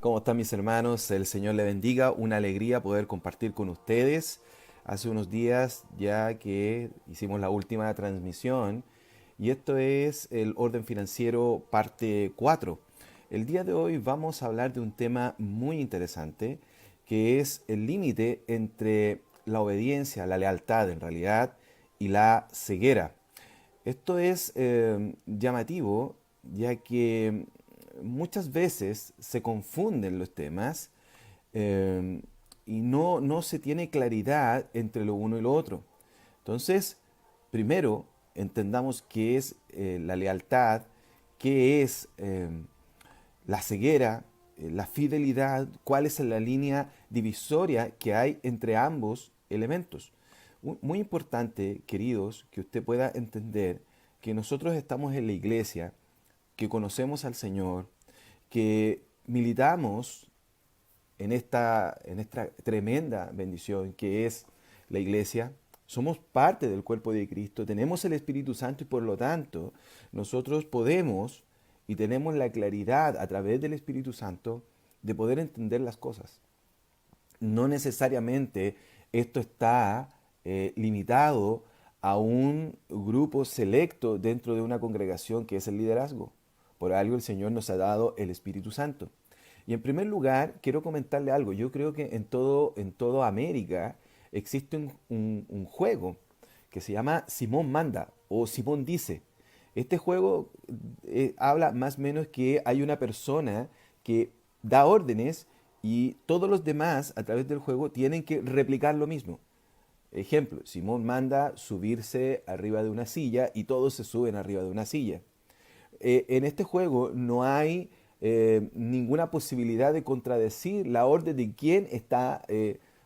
¿Cómo están mis hermanos? El Señor le bendiga. Una alegría poder compartir con ustedes. Hace unos días ya que hicimos la última transmisión y esto es el orden financiero parte 4. El día de hoy vamos a hablar de un tema muy interesante que es el límite entre la obediencia, la lealtad en realidad y la ceguera. Esto es llamativo ya que muchas veces se confunden los temas eh, y no se tiene claridad entre lo uno y lo otro. Entonces, primero entendamos qué es la lealtad, qué es la ceguera, la fidelidad, cuál es la línea divisoria que hay entre ambos elementos. Muy importante, queridos, que usted pueda entender que nosotros estamos en la iglesia, que conocemos al Señor, que militamos en esta tremenda bendición que es la iglesia. Somos parte del cuerpo de Cristo, tenemos el Espíritu Santo y por lo tanto nosotros podemos y tenemos la claridad a través del Espíritu Santo de poder entender las cosas. No necesariamente esto está limitado a un grupo selecto dentro de una congregación que es el liderazgo. Por algo el Señor nos ha dado el Espíritu Santo. Y en primer lugar, quiero comentarle algo. Yo creo que en todo América existe un juego que se llama Simón Manda o Simón Dice. Este juego habla más o menos que hay una persona que da órdenes y todos los demás a través del juego tienen que replicar lo mismo. Ejemplo, Simón manda subirse arriba de una silla y todos se suben arriba de una silla. En este juego no hay ninguna posibilidad de contradecir la orden de quien está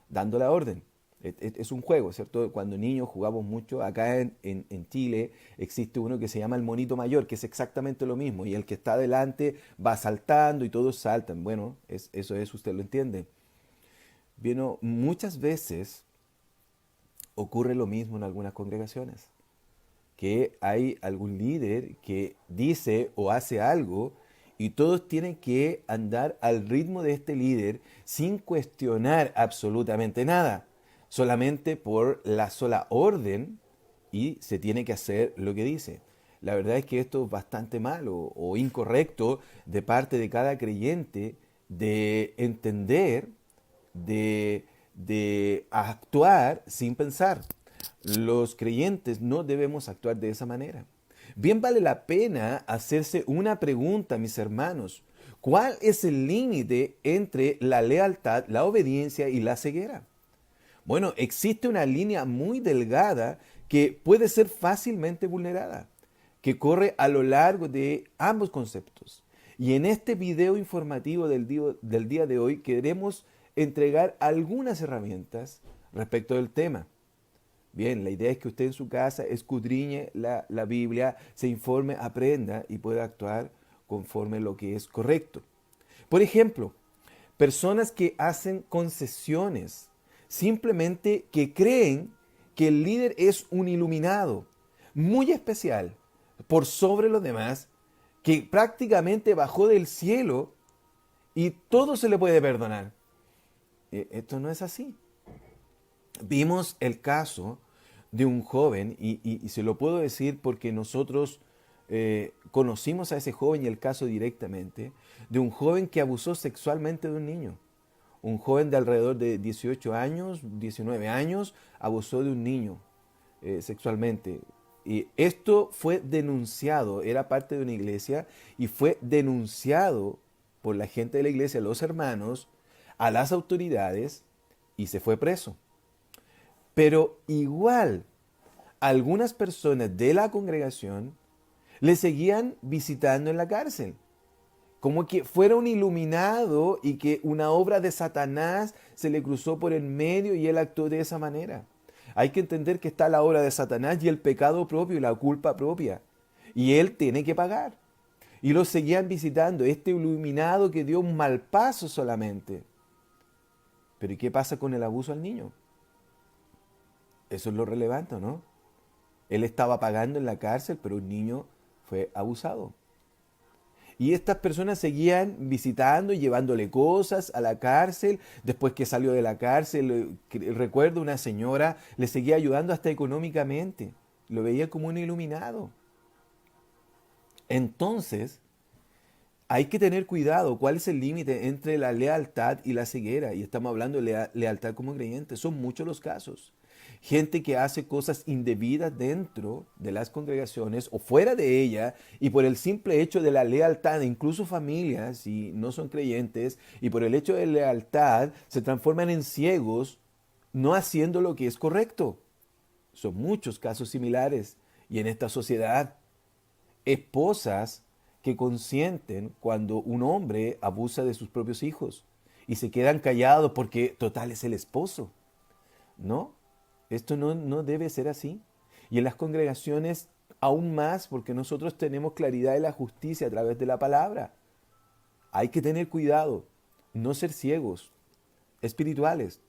dando la orden. Es un juego, ¿cierto? Cuando niños jugamos mucho, acá en Chile existe uno que se llama el monito mayor, que es exactamente lo mismo, y el que está adelante va saltando y todos saltan. Bueno, eso es, usted lo entiende. Bien, muchas veces ocurre lo mismo en algunas congregaciones que hay algún líder que dice o hace algo y todos tienen que andar al ritmo de este líder sin cuestionar absolutamente nada, solamente por la sola orden y se tiene que hacer lo que dice. La verdad es que esto es bastante malo o incorrecto de parte de cada creyente de entender, de actuar sin pensar. Los creyentes no debemos actuar de esa manera. Bien vale la pena hacerse una pregunta, mis hermanos. ¿Cuál es el límite entre la lealtad, la obediencia y la ceguera? Bueno, existe una línea muy delgada que puede ser fácilmente vulnerada, que corre a lo largo de ambos conceptos. Y en este video informativo del día de hoy queremos entregar algunas herramientas respecto del tema. Bien, la idea es que usted en su casa escudriñe la Biblia, se informe, aprenda y pueda actuar conforme lo que es correcto. Por ejemplo, personas que hacen concesiones, simplemente que creen que el líder es un iluminado, muy especial, por sobre los demás, que prácticamente bajó del cielo y todo se le puede perdonar. Esto no es así. Vimos el caso de un joven, y se lo puedo decir porque nosotros conocimos a ese joven y el caso directamente, de un joven que abusó sexualmente de un niño. Un joven de alrededor de 18 años, 19 años, abusó de un niño sexualmente. Y esto fue denunciado, era parte de una iglesia, y fue denunciado por la gente de la iglesia, los hermanos, a las autoridades, y se fue preso. Pero igual, algunas personas de la congregación le seguían visitando en la cárcel, como que fuera un iluminado y que una obra de Satanás se le cruzó por el medio y él actuó de esa manera. Hay que entender que está la obra de Satanás y el pecado propio y la culpa propia. Y él tiene que pagar. Y lo seguían visitando, este iluminado que dio un mal paso solamente. Pero ¿y qué pasa con el abuso al niño? Eso es lo relevante, ¿no? Él estaba pagando en la cárcel, pero un niño fue abusado. Y estas personas seguían visitando y llevándole cosas a la cárcel. Después que salió de la cárcel, recuerdo una señora le seguía ayudando hasta económicamente. Lo veía como un iluminado. Entonces, hay que tener cuidado. ¿Cuál es el límite entre la lealtad y la ceguera? Y estamos hablando de lealtad como creyentes. Son muchos los casos. Gente que hace cosas indebidas dentro de las congregaciones o fuera de ella, y por el simple hecho de la lealtad, incluso familias, si no son creyentes, y por el hecho de lealtad se transforman en ciegos, no haciendo lo que es correcto. Son muchos casos similares. Y en esta sociedad, esposas que consienten cuando un hombre abusa de sus propios hijos y se quedan callados porque total es el esposo. ¿No? Esto no debe ser así. Y en las congregaciones aún más, porque nosotros tenemos claridad de la justicia a través de la palabra. Hay que tener cuidado, no ser ciegos, espirituales.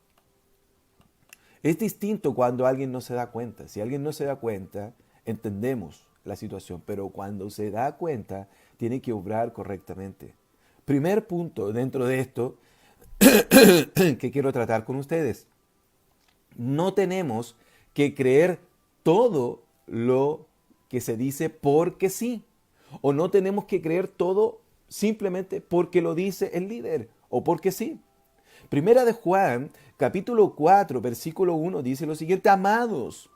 Es distinto cuando alguien no se da cuenta. Si alguien no se da cuenta, entendemos la situación, pero cuando se da cuenta, tiene que obrar correctamente. Primer punto dentro de esto que quiero tratar con ustedes. No tenemos que creer todo lo que se dice porque sí. O no tenemos que creer todo simplemente porque lo dice el líder o porque sí. Primera de Juan, capítulo 4, versículo 1 dice lo siguiente: amados,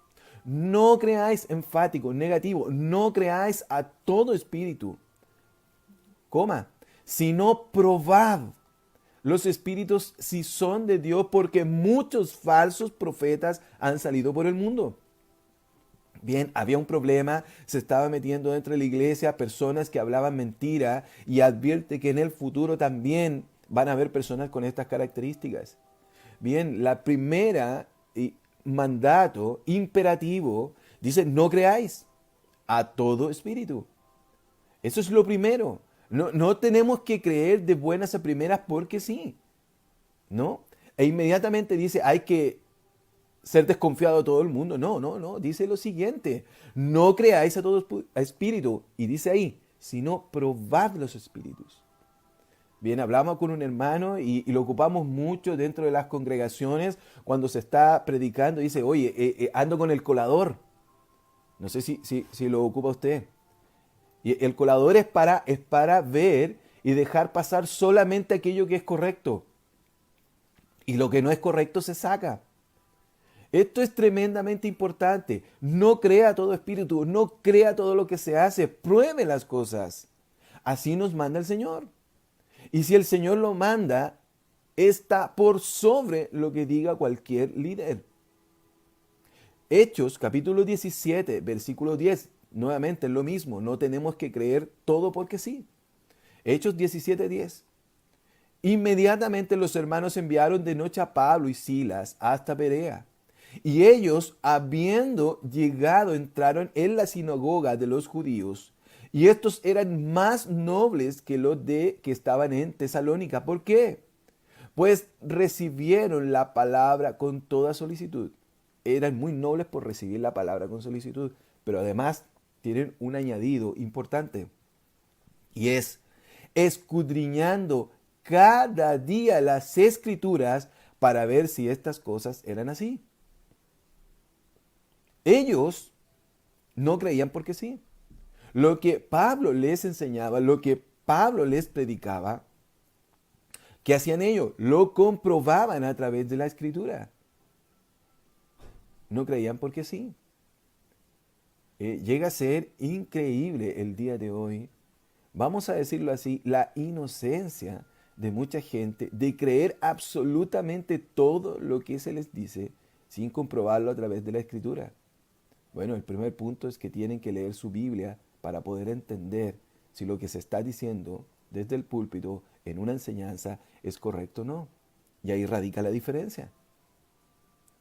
no creáis, enfático, negativo, no creáis a todo espíritu, coma, sino probad los espíritus si son de Dios, porque muchos falsos profetas han salido por el mundo. Bien, había un problema, se estaba metiendo dentro de la iglesia personas que hablaban mentira, y advierte que en el futuro también van a haber personas con estas características. Bien, la primera mandato imperativo dice: no creáis a todo espíritu. Eso es lo primero. No tenemos que creer de buenas a primeras porque sí, ¿no? E inmediatamente dice: hay que ser desconfiado de todo el mundo. No. Dice lo siguiente: no creáis a todo espíritu. Y dice ahí: sino probad los espíritus. Bien, hablamos con un hermano y lo ocupamos mucho dentro de las congregaciones cuando se está predicando. Dice: oye, ando con el colador. No sé si lo ocupa usted. Y el colador es para ver y dejar pasar solamente aquello que es correcto. Y lo que no es correcto se saca. Esto es tremendamente importante. No crea todo espíritu, no crea todo lo que se hace. Pruebe las cosas. Así nos manda el Señor. Y si el Señor lo manda, está por sobre lo que diga cualquier líder. Hechos, capítulo 17, versículo 10. Nuevamente es lo mismo. No tenemos que creer todo porque sí. Hechos 17, 10. Inmediatamente los hermanos enviaron de noche a Pablo y Silas hasta Berea. Y ellos, habiendo llegado, entraron en la sinagoga de los judíos. Y estos eran más nobles que los que estaban en Tesalónica. ¿Por qué? Pues recibieron la palabra con toda solicitud. Eran muy nobles por recibir la palabra con solicitud. Pero además tienen un añadido importante. Y es escudriñando cada día las escrituras para ver si estas cosas eran así. Ellos no creían porque sí. Lo que Pablo les enseñaba, lo que Pablo les predicaba, ¿qué hacían ellos? Lo comprobaban a través de la escritura. No creían porque sí. Llega a ser increíble el día de hoy, vamos a decirlo así, la inocencia de mucha gente de creer absolutamente todo lo que se les dice sin comprobarlo a través de la escritura. Bueno, el primer punto es que tienen que leer su Biblia para poder entender si lo que se está diciendo desde el púlpito en una enseñanza es correcto o no. Y ahí radica la diferencia.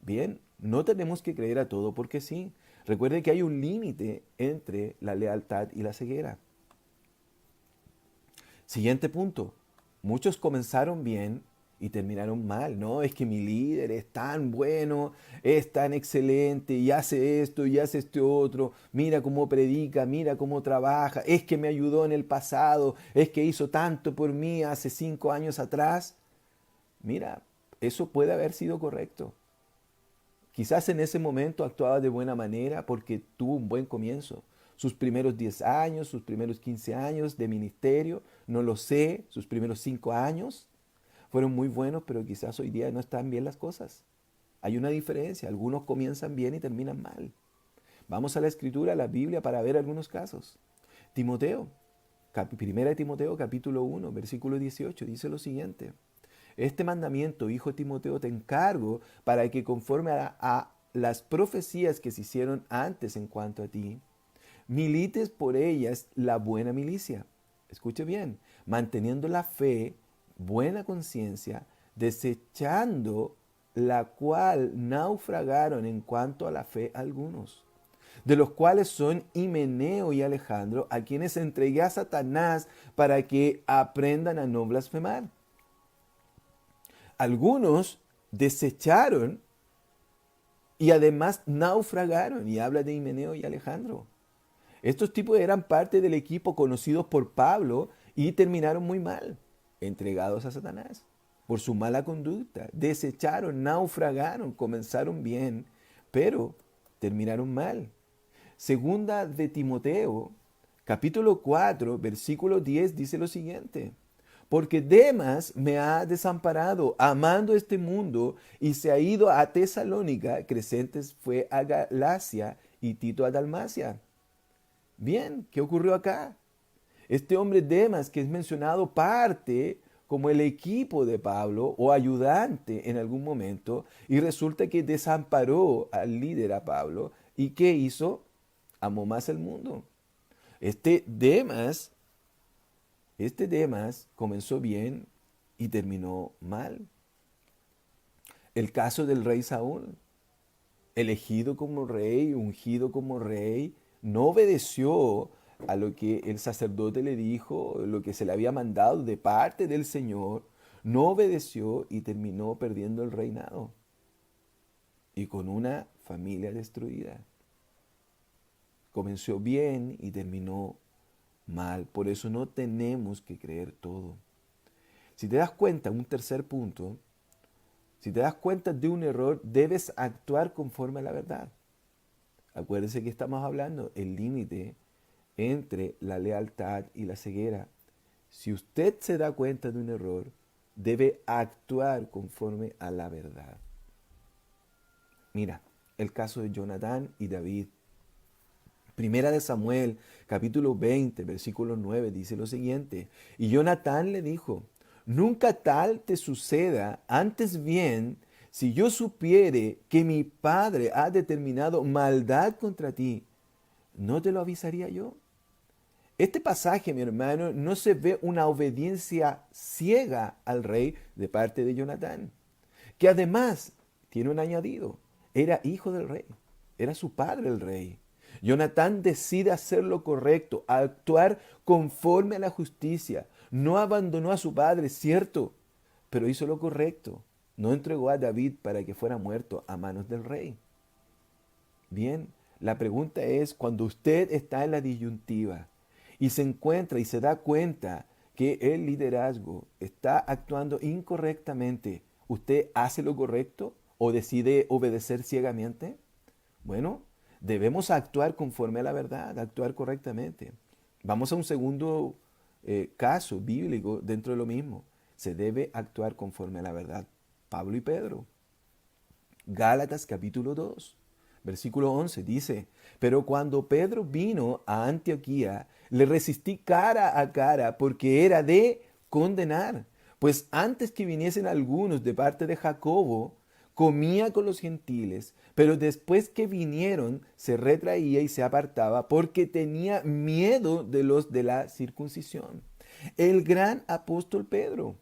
Bien, no tenemos que creer a todo porque sí. Recuerde que hay un límite entre la lealtad y la ceguera. Siguiente punto. Muchos comenzaron bien y terminaron mal. No, es que mi líder es tan bueno, es tan excelente y hace esto y hace este otro. Mira cómo predica, mira cómo trabaja. Es que me ayudó en el pasado, es que hizo tanto por mí hace 5 años atrás. Mira, eso puede haber sido correcto. Quizás en ese momento actuaba de buena manera porque tuvo un buen comienzo. Sus primeros 10 años, sus primeros 15 años de ministerio, no lo sé, sus primeros 5 años fueron muy buenos, pero quizás hoy día no están bien las cosas. Hay una diferencia, algunos comienzan bien y terminan mal. Vamos a la escritura, a la Biblia, para ver algunos casos. Timoteo, primera de Timoteo, capítulo 1, versículo 18, dice lo siguiente. Este mandamiento, hijo Timoteo, te encargo para que conforme a las profecías que se hicieron antes en cuanto a ti, milites por ellas la buena milicia. Escuche bien, manteniendo la fe, buena conciencia, desechando la cual naufragaron en cuanto a la fe algunos, de los cuales son Himeneo y Alejandro, a quienes entregué a Satanás para que aprendan a no blasfemar. Algunos desecharon y además naufragaron, y habla de Himeneo y Alejandro. Estos tipos eran parte del equipo conocidos por Pablo y terminaron muy mal, entregados a Satanás por su mala conducta. Desecharon, naufragaron, comenzaron bien, pero terminaron mal. Segunda de Timoteo, capítulo 4, versículo 10 dice lo siguiente. Porque Demas me ha desamparado, amando este mundo, y se ha ido a Tesalónica, Crescentes fue a Galacia y Tito a Dalmacia. Bien, ¿qué ocurrió acá? Este hombre Demas, que es mencionado parte como el equipo de Pablo o ayudante en algún momento, y resulta que desamparó al líder a Pablo, ¿y qué hizo? Amó más el mundo. Este Demas comenzó bien y terminó mal. El caso del rey Saúl, elegido como rey, ungido como rey, no obedeció a lo que el sacerdote le dijo, lo que se le había mandado de parte del Señor, no obedeció y terminó perdiendo el reinado y con una familia destruida. Comenzó bien y terminó mal. Por eso no tenemos que creer todo. Si te das cuenta, un tercer punto, si te das cuenta de un error, debes actuar conforme a la verdad. Acuérdense que estamos hablando el límite entre la lealtad y la ceguera. Si usted se da cuenta de un error, debe actuar conforme a la verdad. Mira, el caso de Jonatán y David. Primera de Samuel, capítulo 20, versículo 9, dice lo siguiente. Y Jonatán le dijo, nunca tal te suceda, antes bien, si yo supiere que mi padre ha determinado maldad contra ti, ¿no te lo avisaría yo? Este pasaje, mi hermano, no se ve una obediencia ciega al rey de parte de Jonatán, que además tiene un añadido, era hijo del rey, era su padre el rey. Jonatán decide hacer lo correcto, actuar conforme a la justicia. No abandonó a su padre, cierto, pero hizo lo correcto. No entregó a David para que fuera muerto a manos del rey. Bien, la pregunta es, cuando usted está en la disyuntiva y se encuentra y se da cuenta que el liderazgo está actuando incorrectamente, ¿usted hace lo correcto o decide obedecer ciegamente? Bueno, debemos actuar conforme a la verdad, actuar correctamente. Vamos a un segundo caso bíblico dentro de lo mismo. Se debe actuar conforme a la verdad. Pablo y Pedro. Gálatas capítulo 2, versículo 11 dice, pero cuando Pedro vino a Antioquía, le resistí cara a cara porque era de condenar. Pues antes que viniesen algunos de parte de Jacobo, comía con los gentiles, pero después que vinieron se retraía y se apartaba porque tenía miedo de los de la circuncisión. El gran apóstol Pedro,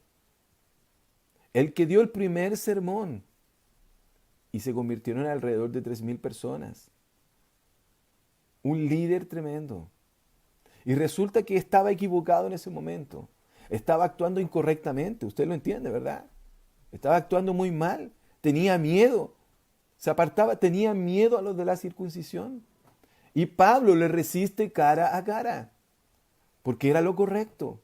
el que dio el primer sermón, y se convirtieron en alrededor de 3,000 personas. Un líder tremendo. Y resulta que estaba equivocado en ese momento. Estaba actuando incorrectamente. Usted lo entiende, ¿verdad? Estaba actuando muy mal, tenía miedo, se apartaba, tenía miedo a los de la circuncisión. Y Pablo le resiste cara a cara, porque era lo correcto.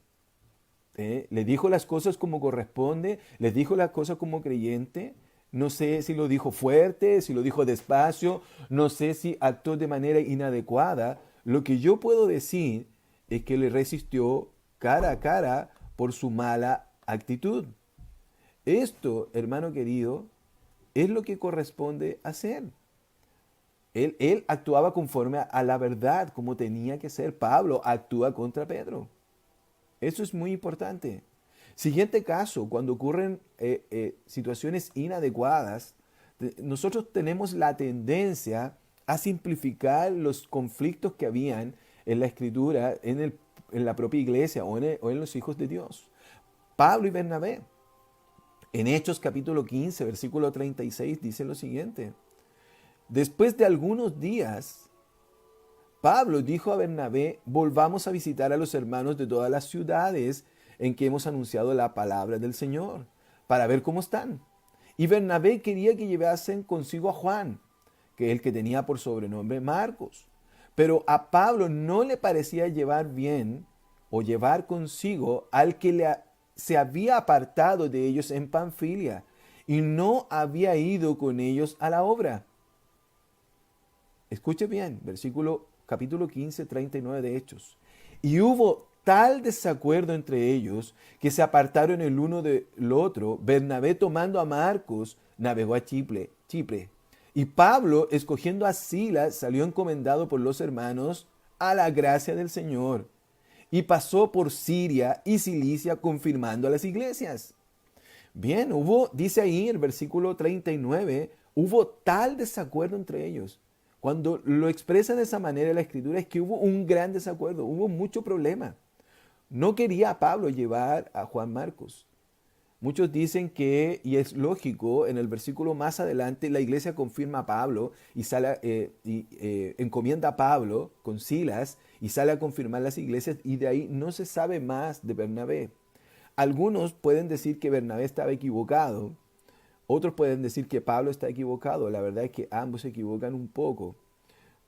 Le dijo las cosas como corresponde, les dijo las cosas como creyente. No sé si lo dijo fuerte, si lo dijo despacio, no sé si actuó de manera inadecuada. Lo que yo puedo decir es que le resistió cara a cara por su mala actitud. Esto, hermano querido, es lo que corresponde hacer. Él actuaba conforme a la verdad, como tenía que ser. Pablo actúa contra Pedro. Eso es muy importante. Siguiente caso, cuando ocurren situaciones inadecuadas, nosotros tenemos la tendencia a simplificar los conflictos que habían en la escritura, en la propia iglesia o en los hijos de Dios. Pablo y Bernabé, en Hechos capítulo 15, versículo 36, dice lo siguiente. Después de algunos días, Pablo dijo a Bernabé, volvamos a visitar a los hermanos de todas las ciudades en que hemos anunciado la palabra del Señor, para ver cómo están. Y Bernabé quería que llevasen consigo a Juan, que es el que tenía por sobrenombre Marcos. Pero a Pablo no le parecía llevar bien o llevar consigo al que se había apartado de ellos en Panfilia y no había ido con ellos a la obra. Escuche bien, capítulo 15, 39 de Hechos. Y hubo tal desacuerdo entre ellos que se apartaron el uno del otro. Bernabé, tomando a Marcos, navegó a Chipre. Y Pablo, escogiendo a Silas, salió encomendado por los hermanos a la gracia del Señor. Y pasó por Siria y Cilicia, confirmando a las iglesias. Bien, dice ahí en el versículo 39, hubo tal desacuerdo entre ellos. Cuando lo expresa de esa manera la escritura es que hubo un gran desacuerdo, hubo mucho problema. No quería a Pablo llevar a Juan Marcos. Muchos dicen que, y es lógico, en el versículo más adelante la iglesia confirma a Pablo y encomienda a Pablo con Silas y sale a confirmar las iglesias y de ahí no se sabe más de Bernabé. Algunos pueden decir que Bernabé estaba equivocado, otros pueden decir que Pablo está equivocado. La verdad es que ambos se equivocan un poco.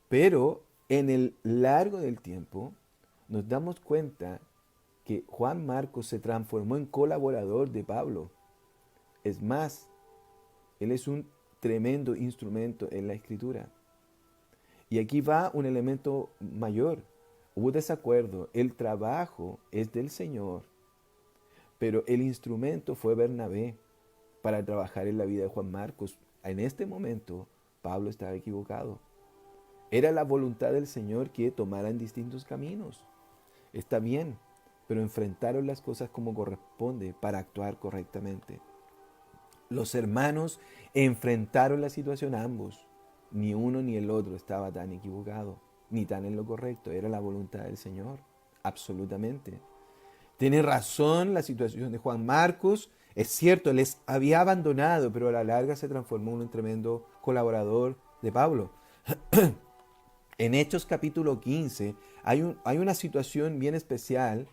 Pero en el largo del tiempo nos damos cuenta que Juan Marcos se transformó en colaborador de Pablo. Es más, él es un tremendo instrumento en la escritura. Y aquí va un elemento mayor. Hubo desacuerdo. El trabajo es del Señor, pero el instrumento fue Bernabé para trabajar en la vida de Juan Marcos. En este momento, Pablo estaba equivocado. Era la voluntad del Señor que tomaran distintos caminos. Está bien, pero enfrentaron las cosas como corresponde para actuar correctamente. Los hermanos enfrentaron la situación ambos. Ni uno ni el otro estaba tan equivocado, ni tan en lo correcto. Era la voluntad del Señor, absolutamente. Tiene razón la situación de Juan Marcos. Es cierto, les había abandonado, pero a la larga se transformó en un tremendo colaborador de Pablo. En Hechos capítulo 15 hay una situación bien especial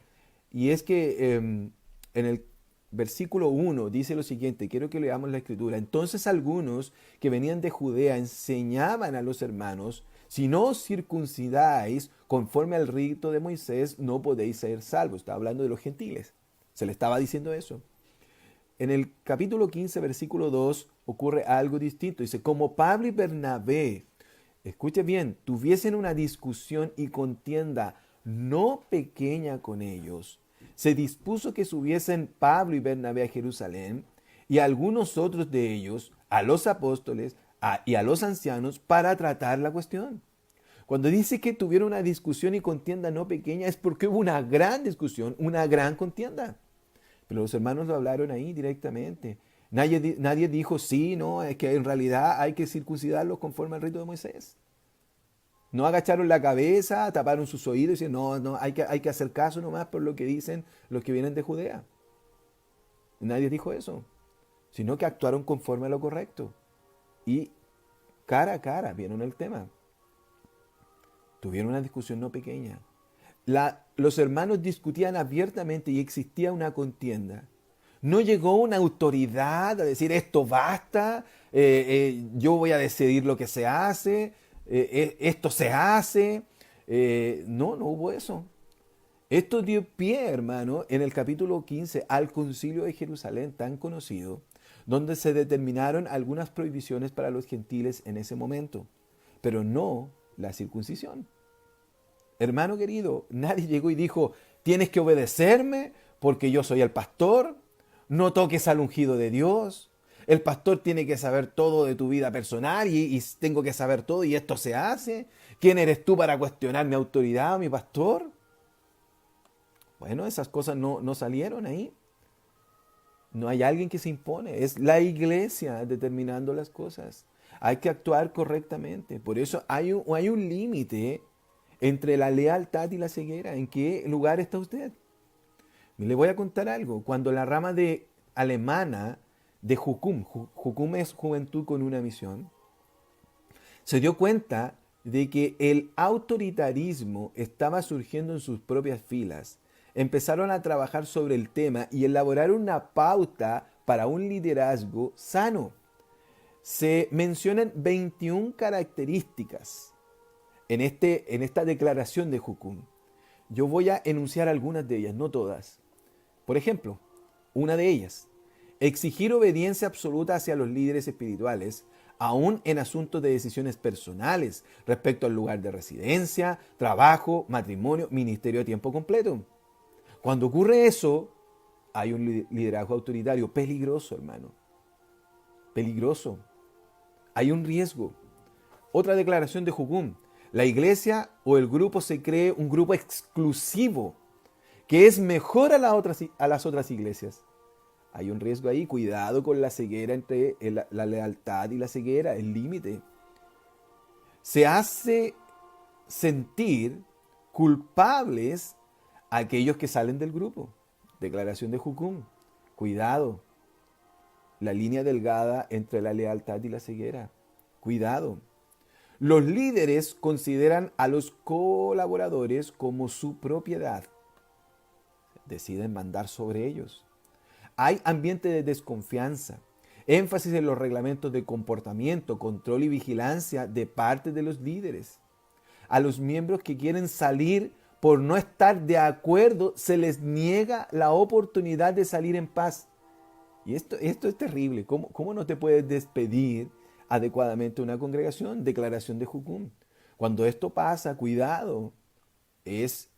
y es que en el versículo 1 dice lo siguiente, quiero que leamos la escritura. Entonces algunos que venían de Judea enseñaban a los hermanos, si no os circuncidáis conforme al rito de Moisés, no podéis ser salvos. Está hablando de los gentiles. Se le estaba diciendo eso. En el capítulo 15, versículo 2, ocurre algo distinto. Dice, como Pablo y Bernabé, escuche bien, tuviesen una discusión y contienda no pequeña con ellos, se dispuso que subiesen Pablo y Bernabé a Jerusalén y algunos otros de ellos a los apóstoles y a los ancianos para tratar la cuestión. Cuando dice que tuvieron una discusión y contienda no pequeña es porque hubo una gran discusión, una gran contienda. Pero los hermanos lo hablaron ahí directamente. Nadie dijo, sí, no, es que en realidad hay que circuncidarlos conforme al rito de Moisés. No agacharon la cabeza, taparon sus oídos y decían, no, hay que hacer caso nomás por lo que dicen los que vienen de Judea. Nadie dijo eso, sino que actuaron conforme a lo correcto. Y cara a cara vieron el tema. Tuvieron una discusión no pequeña. Los hermanos discutían abiertamente y existía una contienda. No llegó una autoridad a decir esto basta, yo voy a decidir lo que se hace, esto se hace. No, no hubo eso. Esto dio pie, hermano, en el capítulo 15 al Concilio de Jerusalén, tan conocido, donde se determinaron algunas prohibiciones para los gentiles en ese momento, pero no la circuncisión. Hermano querido, nadie llegó y dijo, tienes que obedecerme porque yo soy el pastor, no toques al ungido de Dios, el pastor tiene que saber todo de tu vida personal y tengo que saber todo y esto se hace. ¿Quién eres tú para cuestionar mi autoridad o mi pastor? Bueno, esas cosas no salieron ahí. No hay alguien que se impone, es la iglesia determinando las cosas. Hay que actuar correctamente. Por eso hay un límite entre la lealtad y la ceguera. ¿En qué lugar está usted? Le voy a contar algo. Cuando la rama de alemana de Jukum es Juventud con una Misión, se dio cuenta de que el autoritarismo estaba surgiendo en sus propias filas. Empezaron a trabajar sobre el tema y elaborar una pauta para un liderazgo sano. Se mencionan 21 características en esta declaración de Jukum. Yo voy a enunciar algunas de ellas, no todas. Por ejemplo, una de ellas, exigir obediencia absoluta hacia los líderes espirituales, aún en asuntos de decisiones personales respecto al lugar de residencia, trabajo, matrimonio, ministerio a tiempo completo. Cuando ocurre eso, hay un liderazgo autoritario peligroso, hermano. Peligroso. Hay un riesgo. Otra declaración de Jukum. La iglesia o el grupo se cree un grupo exclusivo que es mejor a las otras iglesias. Hay un riesgo ahí. Cuidado con la ceguera entre la lealtad y la ceguera, el límite. Se hace sentir culpables a aquellos que salen del grupo. Declaración de Jukum. Cuidado. La línea delgada entre la lealtad y la ceguera. Cuidado. Los líderes consideran a los colaboradores como su propiedad. Deciden mandar sobre ellos. Hay ambiente de desconfianza, énfasis en los reglamentos de comportamiento, control y vigilancia de parte de los líderes. A los miembros que quieren salir por no estar de acuerdo, se les niega la oportunidad de salir en paz. Y esto es terrible. ¿Cómo no te puedes despedir adecuadamente de una congregación? Declaración de Jukum. Cuando esto pasa, cuidado. Es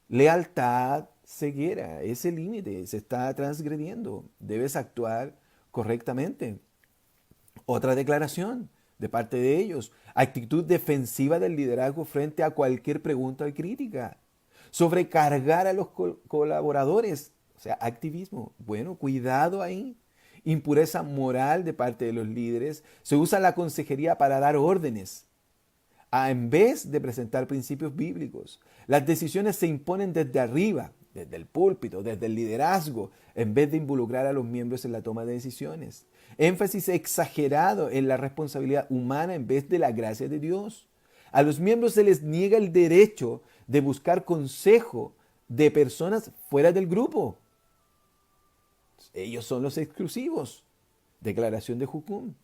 lealtad, ceguera. Ese límite se está transgrediendo. Debes actuar correctamente. Otra declaración de parte de ellos. Actitud defensiva del liderazgo frente a cualquier pregunta o crítica. Sobrecargar a los colaboradores. O sea, activismo. Bueno, cuidado ahí. Impureza moral de parte de los líderes. Se usa la consejería para dar órdenes, en vez de presentar principios bíblicos. Las decisiones se imponen desde arriba, desde el púlpito, desde el liderazgo, en vez de involucrar a los miembros en la toma de decisiones. Énfasis exagerado en la responsabilidad humana en vez de la gracia de Dios. A los miembros se les niega el derecho de buscar consejo de personas fuera del grupo. Ellos son los exclusivos. Declaración de Jukum.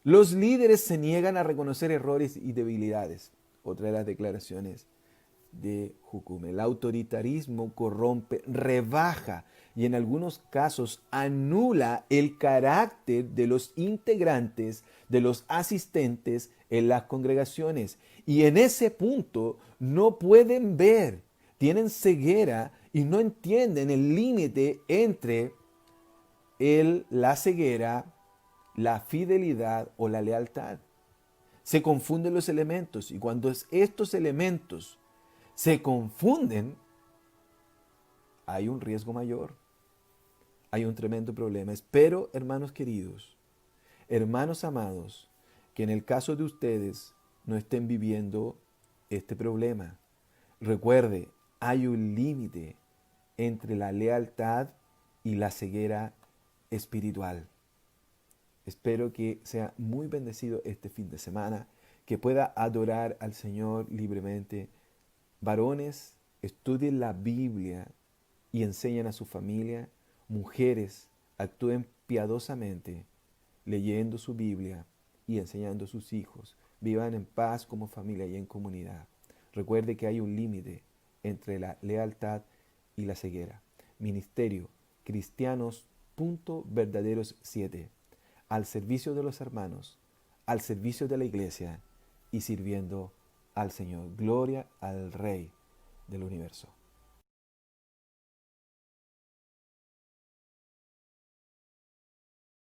Los líderes se niegan a reconocer errores y debilidades. Otra de las declaraciones de Jukum. El autoritarismo corrompe, rebaja y en algunos casos anula el carácter de los integrantes, de los asistentes en las congregaciones. Y en ese punto no pueden ver, tienen ceguera y no entienden el límite entre la ceguera, la fidelidad o la lealtad. Se confunden los elementos y cuando estos elementos se confunden, hay un riesgo mayor, hay un tremendo problema. Espero, hermanos queridos, hermanos amados, que en el caso de ustedes no estén viviendo este problema. Recuerde, hay un límite entre la lealtad y la ceguera espiritual. Espero que sea muy bendecido este fin de semana, que pueda adorar al Señor libremente. Varones, estudien la Biblia y enseñen a su familia. Mujeres, actúen piadosamente, leyendo su Biblia y enseñando a sus hijos. Vivan en paz como familia y en comunidad. Recuerde que hay un límite entre la lealtad y la ceguera. Ministerio, cristianos.verdaderos7, al servicio de los hermanos, al servicio de la iglesia y sirviendo al Señor. Gloria al Rey del universo.